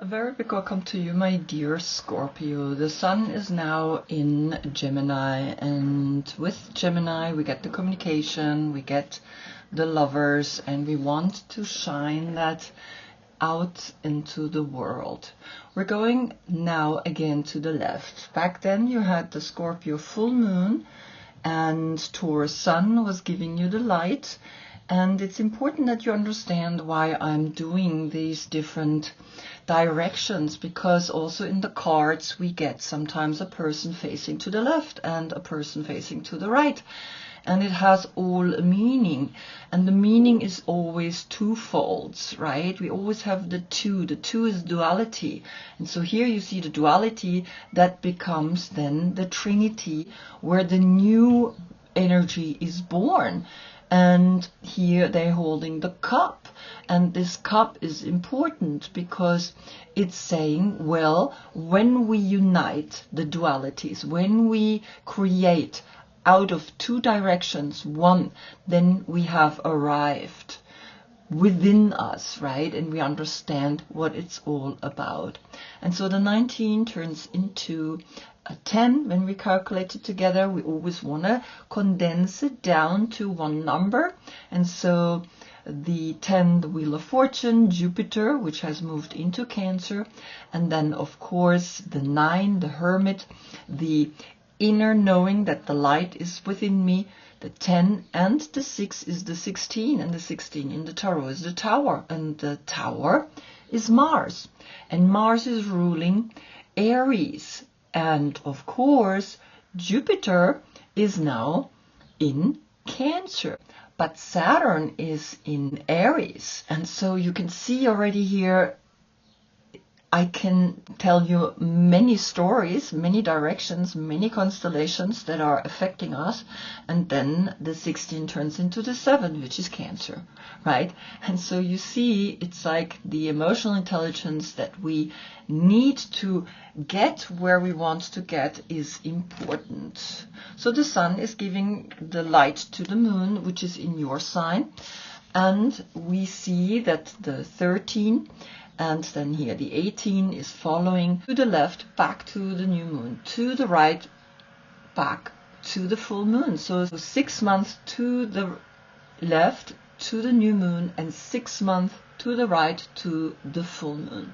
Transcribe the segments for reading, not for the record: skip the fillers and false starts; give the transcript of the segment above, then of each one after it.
A very big welcome to you, my dear Scorpio. The sun is now in Gemini, and with Gemini we get the communication, we get the lovers, and we want to shine that out into the world. We're going now again to the left. Back then you had the Scorpio full moon, and Taurus sun was giving you the light. And it's important that you understand why I'm doing these different directions, because also in the cards we get sometimes a person facing to the left and a person facing to the right. And it has all a meaning. And the meaning is always twofold, right? We always have the two. The two is duality. And so here you see the duality that becomes then the Trinity, where the new energy is born. And here they're holding the cup, and this cup is important because it's saying, well, when we unite the dualities, when we create out of two directions one, then we have arrived within us, right? And we understand what it's all about. And so the 19 turns into a 10. When we calculate it together, we always want to condense it down to one number. And so the 10, the Wheel of Fortune, Jupiter, which has moved into Cancer. And then, of course, the 9, the Hermit, the inner knowing that the light is within me. The 10 and the 6 is the 16, and the 16 in the Tarot is the Tower, and the Tower is Mars, and Mars is ruling Aries, and of course Jupiter is now in Cancer, but Saturn is in Aries. And so you can see already here, I can tell you many stories, many directions, many constellations that are affecting us. And then the 16 turns into the 7, which is Cancer, right? And so you see, it's like the emotional intelligence that we need to get where we want to get is important. So the sun is giving the light to the moon, which is in your sign. And we see that the 13 and then here the 18 is following to the left, back to the new moon, to the right, back to the full moon. So 6 months to the left, to the new moon, and 6 months to the right, to the full moon.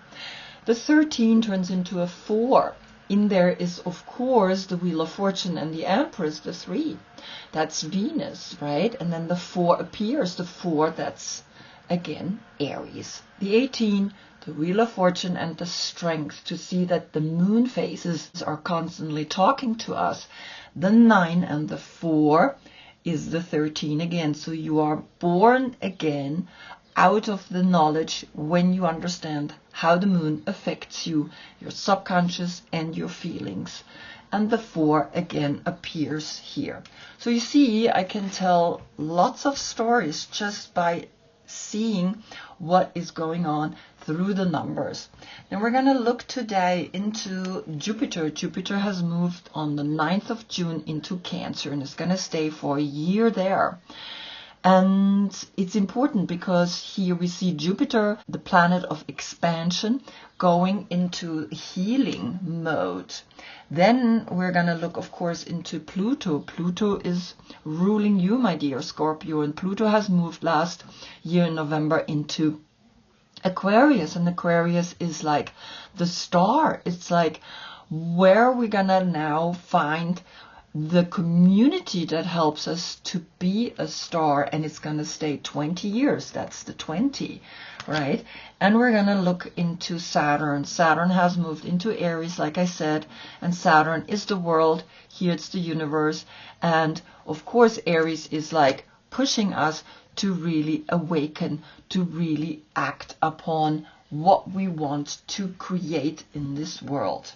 The 13 turns into a 4. In there is, of course, the Wheel of Fortune and the Empress, the 3. That's Venus, right? And then the 4 appears, the 4, that's again Aries. The 18, the Wheel of Fortune and the Strength, to see that the moon phases are constantly talking to us. The 9 and the 4 is the 13 again. So you are born again out of the knowledge when you understand how the moon affects you, your subconscious and your feelings. And the 4 again appears here. So you see, I can tell lots of stories just by seeing what is going on through the numbers. Then we're going to look today into Jupiter. Jupiter has moved on the 9th of June into Cancer and is going to stay for a year there. And it's important because here we see Jupiter, the planet of expansion, going into healing mode. Then we're going to look, of course, into Pluto. Pluto is ruling you, my dear Scorpio, and Pluto has moved last year in November into Aquarius, and Aquarius is like the star. It's like where we're going to now find the community that helps us to be a star, and it's going to stay 20 years. That's the 20, right? And we're going to look into Saturn. Saturn has moved into Aries, like I said, and Saturn is the world. Here it's the universe. And of course, Aries is like pushing us to really awaken, to really act upon what we want to create in this world.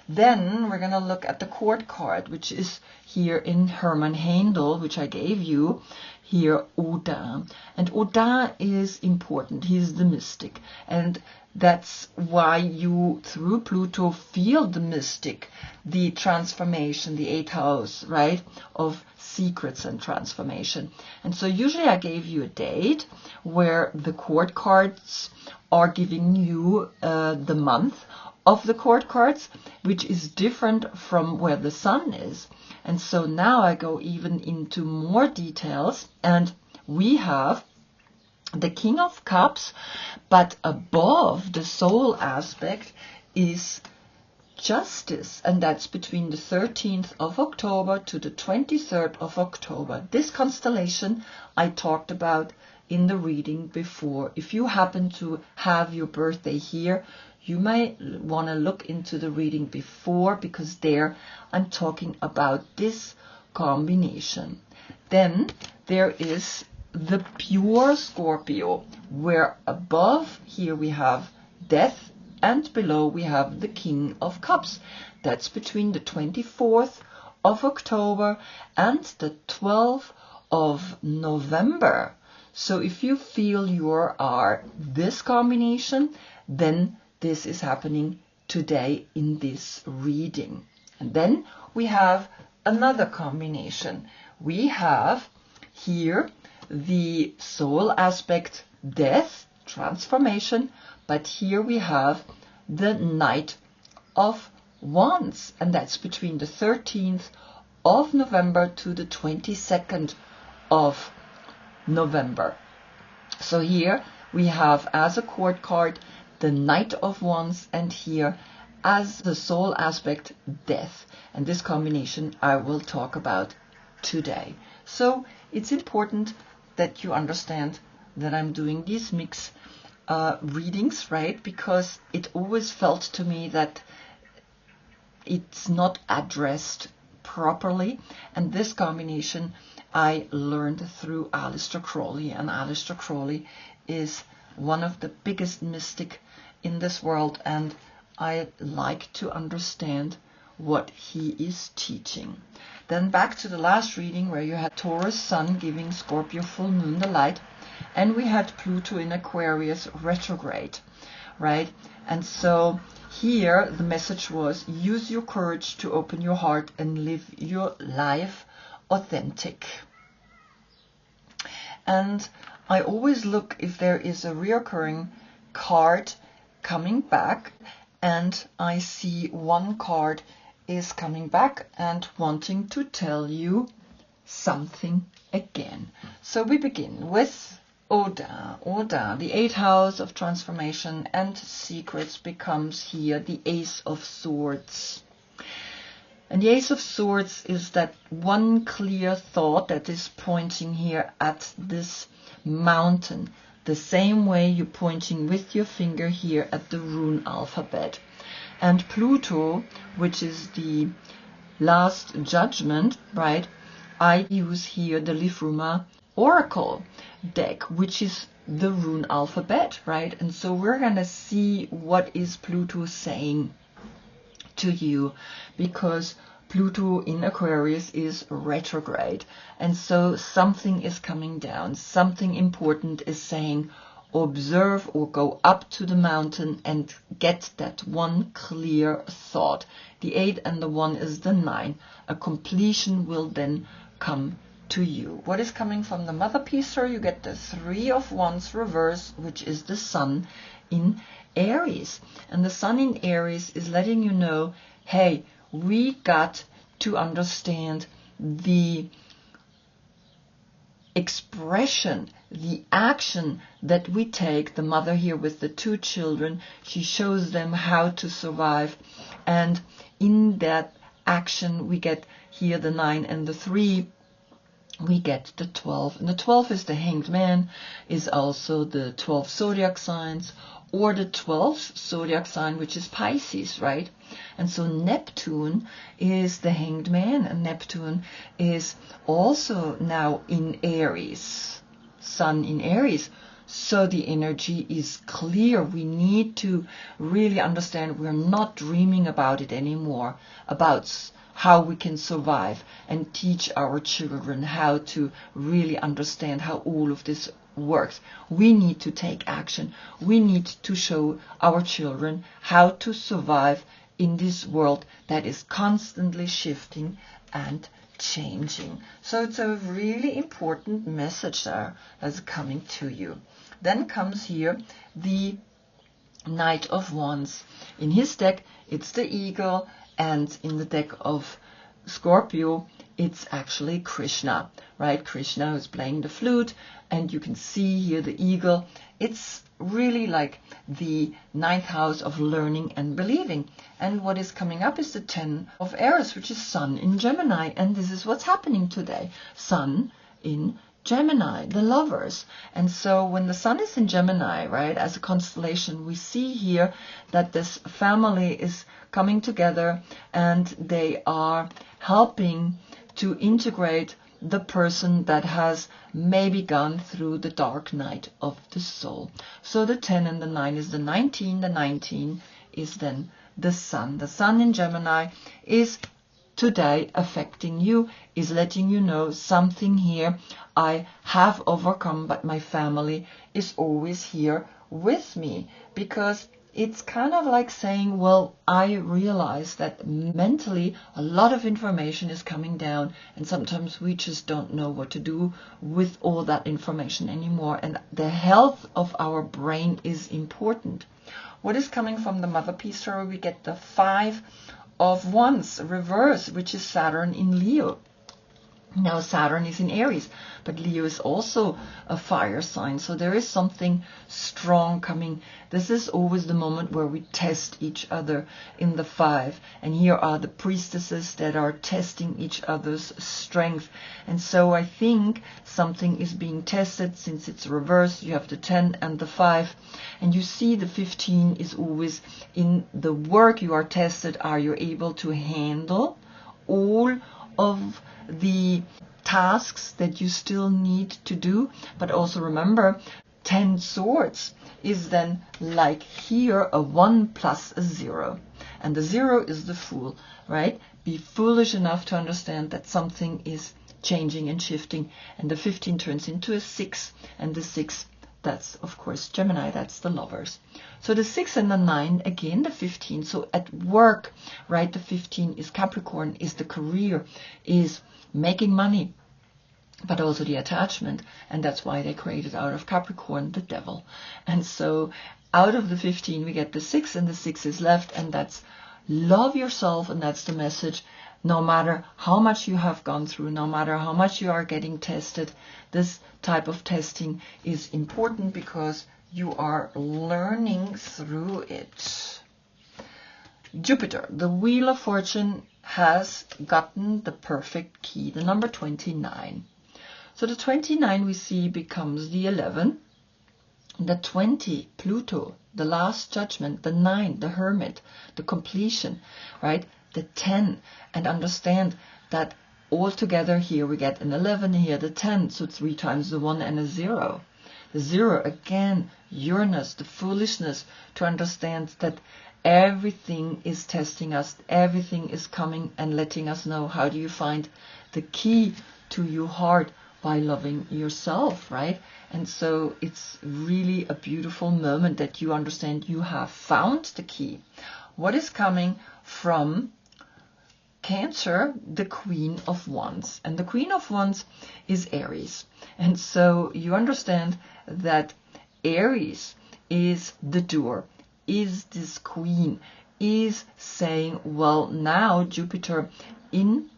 Then we're going to look at the court card, which is here in Hermann Handel, which I gave you here, Odin. And Odin is important. He's the mystic. And that's why you, through Pluto, feel the mystic, the transformation, the 8th house, right, of secrets and transformation. And so usually I gave you a date where the court cards are giving you the month of the court cards, which is different from where the sun is. And so now I go even into more details, and we have the King of Cups, but above the soul aspect is Justice, and that's between the 13th of October to the 23rd of October. This constellation I talked about in the reading before. If you happen to have your birthday here, you may want to look into the reading before, because there I'm talking about this combination. Then there is the pure Scorpio, where above here we have Death, and below we have the King of Cups. That's between the 24th of October and the 12th of November. So if you feel you are this combination, then this is happening today in this reading. And then we have another combination. We have here the soul aspect, Death, transformation, but here we have the Knight of Wands, and that's between the 13th of November to the 22nd of November. So here we have as a court card the Knight of Wands, and here as the soul aspect, Death. And this combination I will talk about today. So it's important that you understand that I'm doing these mix readings, right? Because it always felt to me that it's not addressed properly. And this combination I learned through Aleister Crowley. And Aleister Crowley is one of the biggest mystic in this world. And I like to understand what he is teaching. Then back to the last reading where you had Taurus Sun giving Scorpio full moon the light, and we had Pluto in Aquarius retrograde, right? And so here the message was, use your courage to open your heart and live your life authentic. And I always look if there is a reoccurring card coming back, and I see one card is coming back and wanting to tell you something again. So we begin with Odin. Odin, the 8th house of transformation and secrets, becomes here the Ace of Swords. And the Ace of Swords is that one clear thought that is pointing here at this mountain, the same way you're pointing with your finger here at the rune alphabet. And Pluto, which is the last judgment, right? I use here the Livruma Oracle deck, which is the rune alphabet, right? And so we're going to see what is Pluto saying to you, because Pluto in Aquarius is retrograde. And so something is coming down. Something important is saying, observe or go up to the mountain and get that one clear thought. The 8 and the 1 is the 9. A completion will then come to you. What is coming from the mother piece? You get the 3 of Wands reverse, which is the Sun in Aries. And the Sun in Aries is letting you know, hey, we got to understand the expression, the action that we take. The mother here with the 2 children, she shows them how to survive, and in that action we get here the 9 and the 3, we get the 12, and the 12 is the Hanged Man, is also the 12 zodiac signs, or the 12th zodiac sign, which is Pisces, right? And so Neptune is the Hanged Man, and Neptune is also now in Aries, Sun in Aries. So the energy is clear. We need to really understand we're not dreaming about it anymore, about how we can survive, and teach our children how to really understand how all of this works. We need to take action. We need to show our children how to survive in this world that is constantly shifting and changing. So it's a really important message there that's coming to you. Then comes here the Knight of Wands. In his deck, it's the eagle, and in the deck of Scorpio, it's actually Krishna, right? Krishna is playing the flute, and you can see here the eagle. It's really like the 9th house of learning and believing. And what is coming up is the 10 of Aries, which is Sun in Gemini. And this is what's happening today. Sun in Gemini, the lovers. And so when the sun is in Gemini, right, as a constellation, we see here that this family is coming together and they are helping to integrate the person that has maybe gone through the dark night of the soul. So the 10 and the 9 is the 19. The 19 is then the sun. The sun in Gemini is today affecting you, is letting you know something here I have overcome, but my family is always here with me. Because it's kind of like saying, well, I realize that mentally a lot of information is coming down, and sometimes we just don't know what to do with all that information anymore. And the health of our brain is important. What is coming from the Mother Piece Tarot? We get the 5 of Wands reverse, which is Saturn in Leo. Now Saturn is in Aries, but Leo is also a fire sign, so there is something strong coming. This is always the moment where we test each other in the 5, and here are the priestesses that are testing each other's strength. And so I think something is being tested. Since it's reversed, you have the 10 and the 5, and you see the 15 is always in the work you are tested. Are you able to handle all of the tasks that you still need to do? But also remember, 10 swords is then like here a 1 plus a 0, and the 0 is the Fool, right? Be foolish enough to understand that something is changing and shifting, and the 15 turns into a 6, and the 6, that's of course Gemini, that's the lovers. So the 6 and the 9, again the 15, so at work, right, the 15 is Capricorn, is the career, is making money, but also the attachment, and that's why they created out of Capricorn the devil. And so out of the 15 we get the 6, and the 6 is left, and that's love yourself. And that's the message. No matter how much you have gone through, no matter how much you are getting tested, this type of testing is important because you are learning through it. Jupiter, the Wheel of Fortune, has gotten the perfect key, the number 29. So the 29 we see becomes the 11, the 20, Pluto, the Last Judgment, the 9, the Hermit, the completion, right? The 10, and understand that all together here we get an 11, here the 10, so 3 times the 1 and a 0. The 0, again, Uranus, the foolishness, to understand that everything is testing us, everything is coming and letting us know how do you find the key to your heart by loving yourself, right? And so it's really a beautiful moment that you understand you have found the key. What is coming from Cancer? The Queen of Wands. And the Queen of Wands is Aries. And so you understand that Aries is the doer, is this queen, is saying, well, now Jupiter in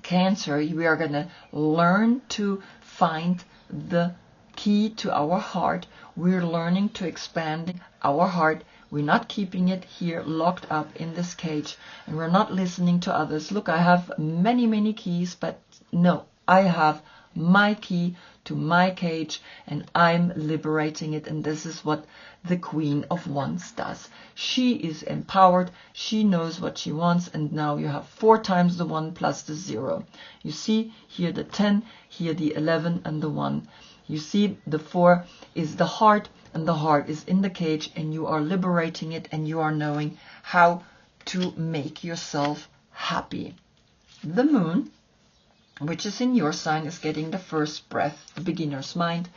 Cancer, we are going to learn to find the key to our heart. We're learning to expand our heart. We're not keeping it here locked up in this cage, and we're not listening to others. Look, I have many, many keys, but no, I have my key to my cage, and I'm liberating it. And this is what the Queen of Wands does. She is empowered, she knows what she wants, and now you have 4 times the 1 plus the 0. You see here the 10, here the 11 and the 1. You see, the 4 is the heart, and the heart is in the cage, and you are liberating it, and you are knowing how to make yourself happy. The moon, which is in your sign, is getting the first breath, the beginner's mind.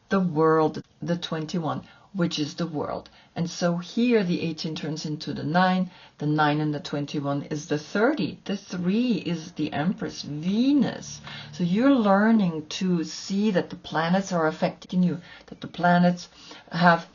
The world, the 21, which is the world. And so here the 18 turns into the 9 and the 21 is the 30. The 3 is the Empress, Venus. So you're learning to see that the planets are affecting you, that the planets have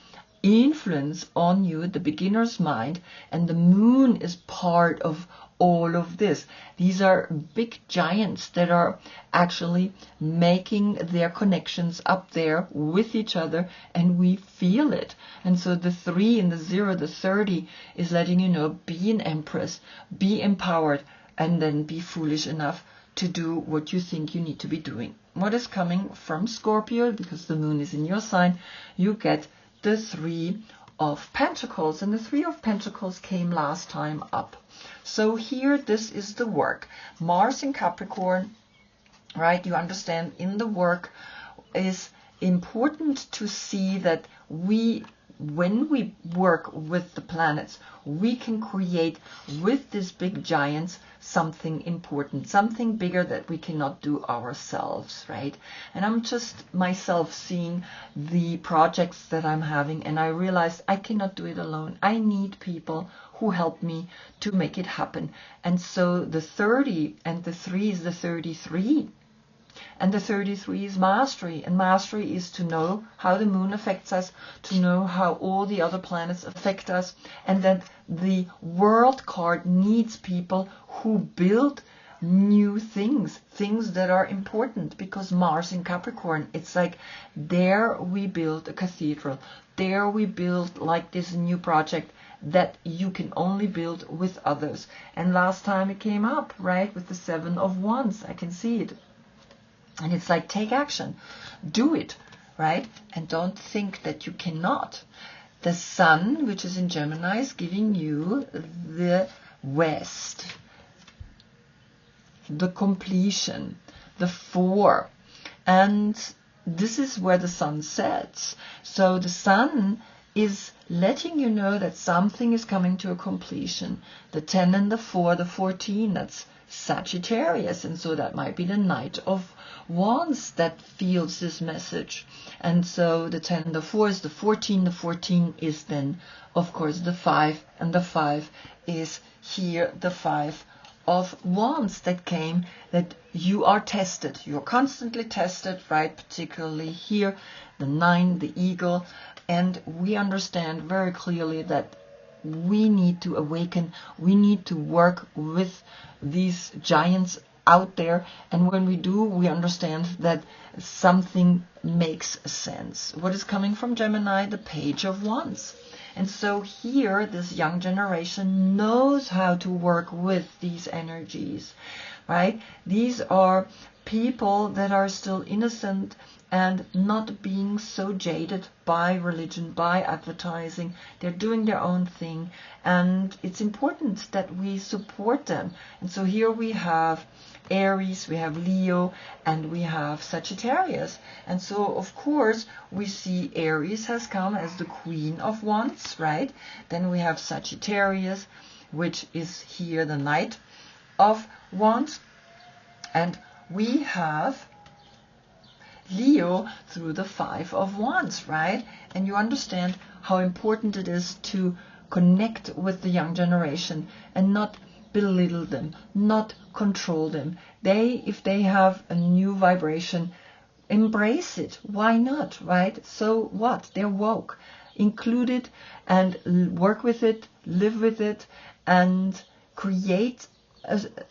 influence on you, the beginner's mind, and the moon is part of all of this. These are big giants that are actually making their connections up there with each other, and we feel it. And so the 3 and the 0, the 30 is letting you know, be an empress, be empowered, and then be foolish enough to do what you think you need to be doing. What is coming from Scorpio, because the moon is in your sign, you get the 3 of Pentacles, and the 3 of Pentacles came last time up. So here, this is the work. Mars in Capricorn, right? You understand, in the work is important to see that when we work with the planets, we can create with these big giants something important, something bigger that we cannot do ourselves, right? And I'm just myself seeing the projects that I'm having, and I realized I cannot do it alone. I need people who help me to make it happen. And so the 30 and the 3 is the 33. And the 33 is mastery, and mastery is to know how the moon affects us, to know how all the other planets affect us, and that the world card needs people who build new things that are important, because Mars in Capricorn, it's like there we build a cathedral, there we build like this new project that you can only build with others. And last time it came up, right, with the 7 of Wands, I can see it. And it's like, take action, do it, right? And don't think that you cannot. The sun, which is in Gemini, is giving you the West, the completion, the 4. And this is where the sun sets. So the sun is letting you know that something is coming to a completion. The 10 and the 4, the 14, that's Sagittarius, and so that might be the Knight of Wands that feels this message. And so the 10 and the 4 is the 14. The 14 is then, of course, the 5, and the 5 is here the 5 of Wands that came, that you are tested. You're constantly tested, right? Particularly here, the 9, the eagle. And we understand very clearly that we need to awaken. We need to work with these giants out there. And when we do, we understand that something makes sense. What is coming from Gemini? The Page of Wands. And so here, this young generation knows how to work with these energies, right? These are people that are still innocent and not being so jaded by religion, by advertising. They're doing their own thing, and it's important that we support them. And so here we have Aries, we have Leo, and we have Sagittarius. And so, of course, we see Aries has come as the Queen of Wands, right? Then we have Sagittarius, which is here the Knight of Wands. And we have Leo through the 5 of Wands, right? And you understand how important it is to connect with the young generation and not belittle them, not control them. If they have a new vibration, embrace it. Why not, right? So what? They're woke. Include it and work with it, live with it, and create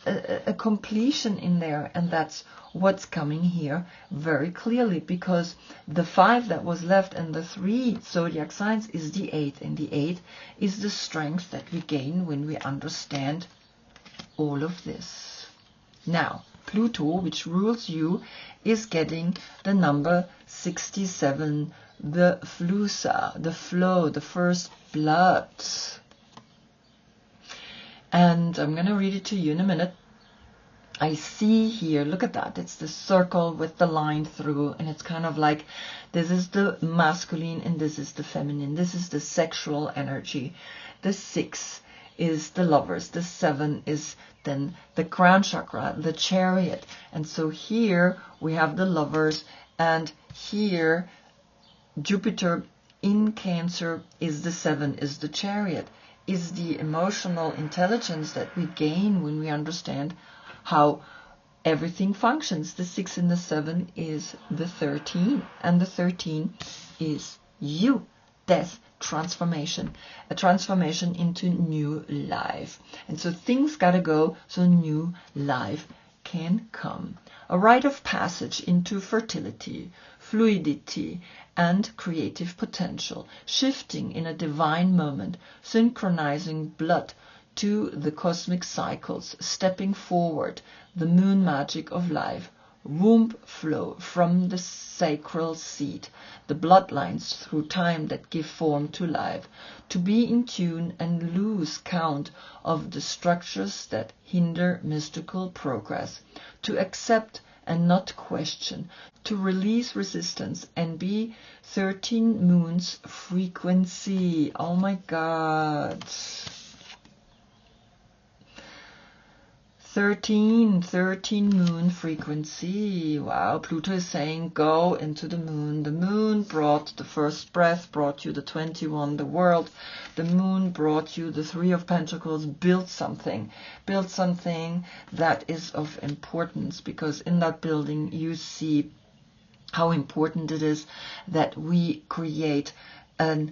a completion in there. And that's what's coming here very clearly, because the 5 that was left and the 3 zodiac signs is the 8, and the 8 is the strength that we gain when we understand all of this. Now, Pluto, which rules you, is getting the number 67, the Flusa, the flow, the first blood. And I'm going to read it to you in a minute. I see here, look at that, it's the circle with the line through, and it's kind of like this is the masculine and this is the feminine. This is the sexual energy. The 6 is the lovers. The 7 is then the crown chakra, the chariot. And so here we have the lovers, and here Jupiter in Cancer is the 7, is the chariot, is the emotional intelligence that we gain when we understand how everything functions. The 6 and the 7 is the 13, and the 13 is you. Death, transformation, a transformation into new life. And so things gotta go so new life can come. A rite of passage into fertility, fluidity, and creative potential, shifting in a divine moment, synchronizing blood to the cosmic cycles, stepping forward, the moon magic of life, womb flow from the sacral seed, the bloodlines through time that give form to life, to be in tune and lose count of the structures that hinder mystical progress, to accept and not question, to release resistance and be 13 moons frequency. Oh my God. 13 moon frequency. Wow, Pluto is saying go into the moon. The moon brought the first breath, brought you the 21, the world. The moon brought you the 3 of Pentacles. Build something that is of importance, because in that building you see how important it is that we create a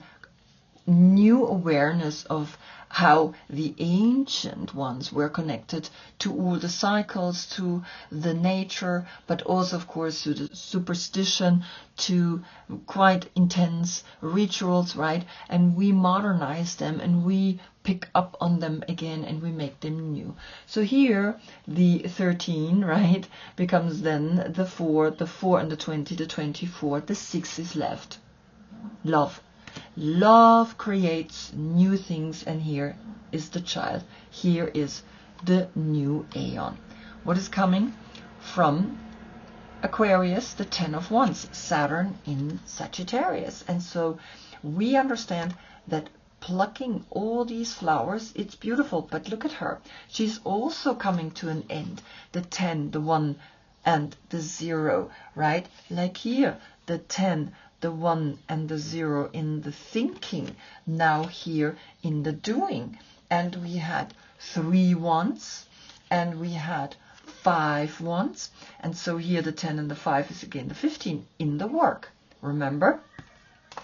new awareness of how the ancient ones were connected to all the cycles, to the nature, but also, of course, to the superstition, to quite intense rituals, right? And we modernize them and we pick up on them again and we make them new. So here the 13, right, becomes then the 4 and the 20, the 24, the 6 is left. Love. Love creates new things, and here is the child. Here is the new aeon. What is coming from Aquarius? The 10 of Wands, Saturn in Sagittarius. And so we understand that plucking all these flowers, it's beautiful, but look at her. She's also coming to an end. The 10, the 1, and the 0, right? Like here, the 10, the 1 and the 0 in the thinking, now here in the doing. And we had 3 wands and we had 5 wands, and so here the 10 and the 5 is again the 15 in the work. Remember,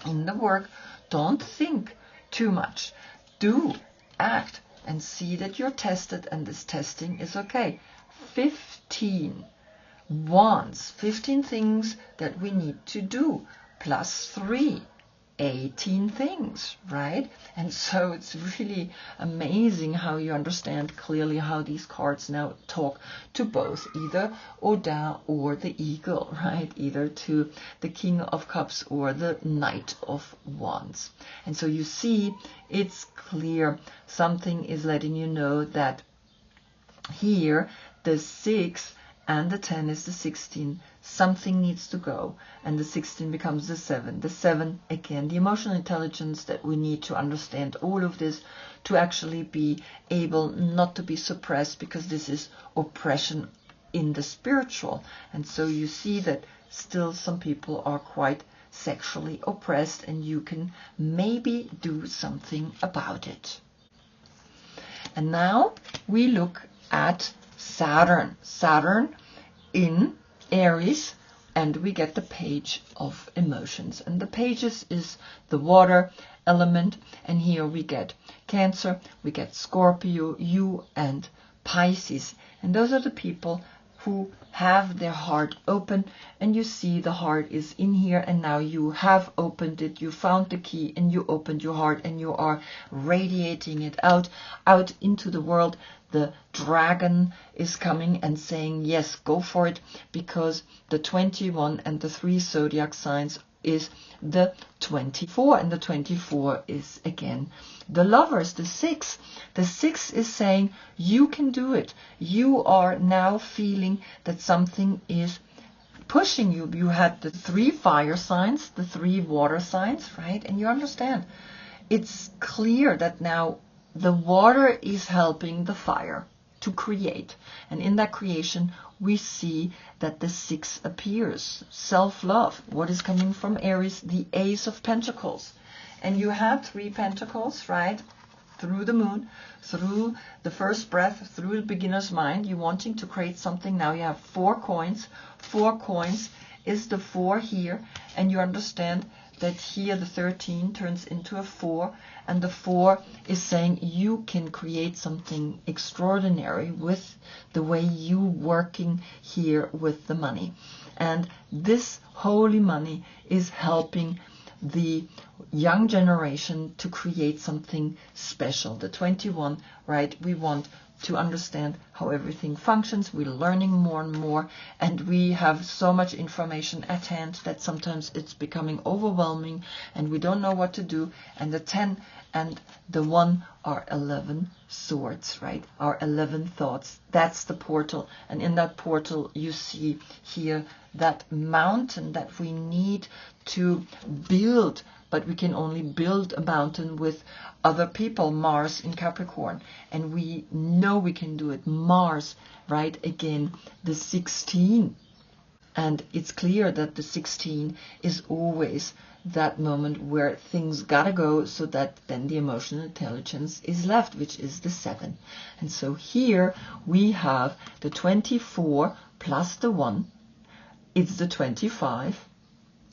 in the work, don't think too much. Do, act, and see that you're tested, and this testing is okay. 15 wands, 15 things that we need to do, plus 3, 18 things, right? And so it's really amazing how you understand clearly how these cards now talk to both, either Odin or the Eagle, right? Either to the King of Cups or the Knight of Wands. And so you see, it's clear. Something is letting you know that here the 6 and the 10 is the 16. Something needs to go, and the 16 becomes the 7. The 7, again, the emotional intelligence that we need to understand all of this, to actually be able not to be suppressed, because this is oppression in the spiritual. And so you see that still some people are quite sexually oppressed, and you can maybe do something about it. And now we look at Saturn. Saturn in Aries, and we get the Page of Emotions. And the Pages is the water element, and here we get Cancer, we get Scorpio, you, and Pisces. And those are the people who have their heart open, and you see the heart is in here, and now you have opened it, you found the key, and you opened your heart, and you are radiating it out into the world. The dragon is coming and saying, yes, go for it, because the 21 and the 3 zodiac signs is the 24, and the 24 is again the Lovers, the 6. The 6 is saying you can do it. You are now feeling that something is pushing you. You had the 3 fire signs, the 3 water signs, right? And you understand. It's clear that now the water is helping the fire to create. And in that creation, we see that the 6 appears. Self-love. What is coming from Aries? The Ace of Pentacles. And you have 3 pentacles, right? Through the moon, through the first breath, through the beginner's mind. You're wanting to create something. Now you have 4 coins. 4 coins is the 4 here. And you understand that here the 13 turns into a 4, and the 4 is saying you can create something extraordinary with the way you working here with the money. And this holy money is helping the young generation to create something special. The 21, right? We want to understand how everything functions. We're learning more and more, and we have so much information at hand that sometimes it's becoming overwhelming and we don't know what to do. And the 10 and the 1 are 11 swords, right? Our 11 thoughts. That's the portal. And in that portal you see here that mountain that we need to build, but we can only build a mountain with other people. Mars in Capricorn, and we know we can do it. Mars, right? Again, the 16, and it's clear that the 16 is always that moment where things gotta go, so that then the emotional intelligence is left, which is the 7. And so here we have the 24 plus the 1, it's the 25,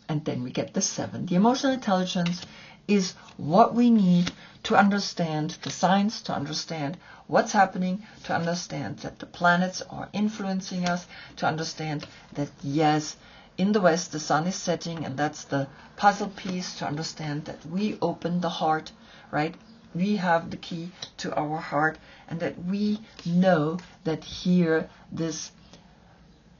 and then we get the 7. The emotional intelligence is what we need to understand the signs, to understand what's happening, to understand that the planets are influencing us, to understand that, yes, in the West the sun is setting, and that's the puzzle piece, to understand that we open the heart, right? We have the key to our heart, and that we know that here this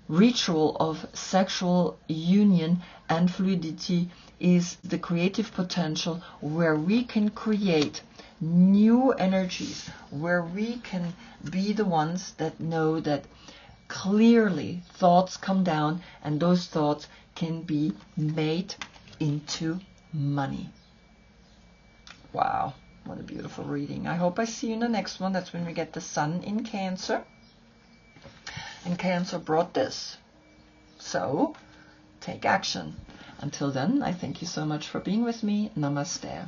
ritual of sexual union and fluidity is the creative potential where we can create new energies, where we can be the ones that know that clearly thoughts come down, and those thoughts can be made into money. Wow, what a beautiful reading. I hope I see you in the next one. That's when we get the sun in Cancer. And Cancer brought this. So take action. Until then, I thank you so much for being with me. Namaste.